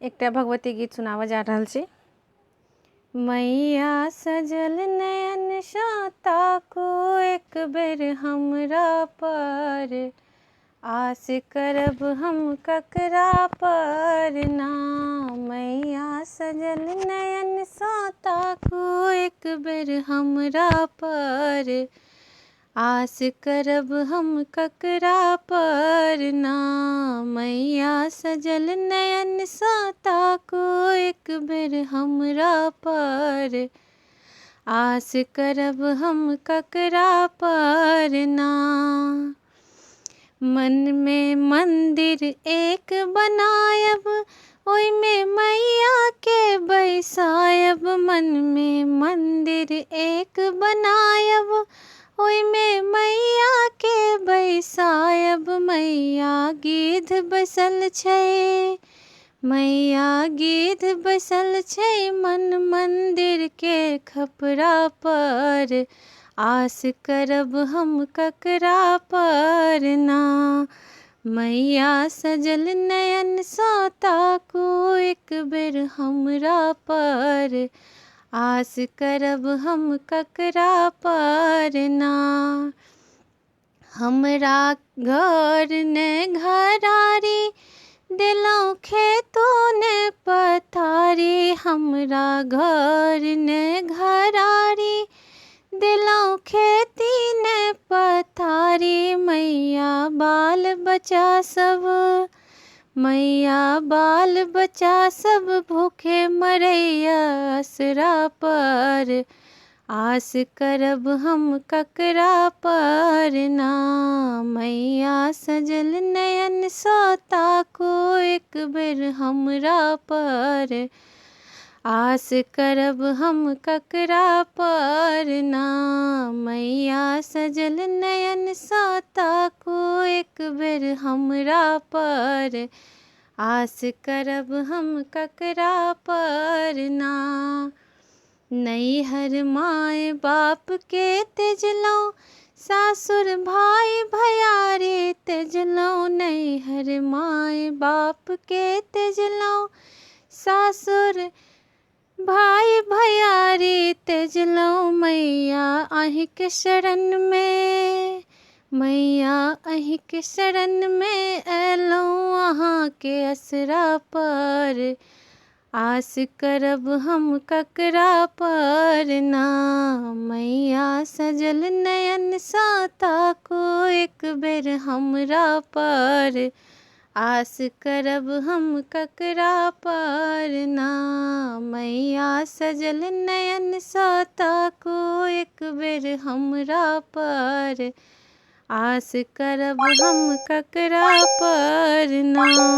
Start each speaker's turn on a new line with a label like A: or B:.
A: एकटा भगवती गीत सुनावा जा रहल छी। मैया सजल नयन सँ ताकू एक बेर हमरा पर, आस करब हम ककरा पर ना। मैया सजल नयन सँ ताकू एक बेर हमरा पर, आस करब हम ककरा पर ना। मैया सजल नयन सँ ताकू एक बेर हमरा पर, आस करब हम ककरा पर ना। मन में मंदिर एक बनायब, ओइमे मैया के बैसायब। मन में मंदिर एक बनायब, ओइमे मैया के बैसायब। मैया गिद्ध बैसल छै, मैया गिद्ध बैसल छै मन मंदिर के खपरा पर, आस करब हम ककरा पर ना। मैया सजल नयन सँ ताकू एक बेर हमरा पर, आस करब हम ककरा पर ना। हमरा घर ने घरारी, देलौं खेतो ने पथारी। हमरा घर ने घरारी, देलौं खेती ने पथारी। मैया बाल बच्चा सब, मैया बाल बच्चा सब भूखे मरैया असरा पर, आस करब हम ककरा पर ना। मैया सजल नयन सँ ताकू एक बेर हमरा पर, आस करब हम ककरा पर ना। मैया सजल नयन सँ ताकू एक बेर हमरा पर, आस करब हम ककरा पर ना। नैहर माय बाप के तेजलौं, सासुर भाई भैयारी तेजलौं। नैहर माय बाप के तेजलौं, सासुर भाई भैयारी तेजलौं। मैया अहीं के शरण में, मैया अहीं के शरण में एलौं अहाँ के असरा पर, आस करब हम ककरा पर ना। मैया सजल नयन सँ ताकू एक बेर हमरा पर, आस करब हम ककरा पर ना। मैया सजल नयन सँ ताकू एक बेर हमरा पर, आस करब हम ककरा पर ना।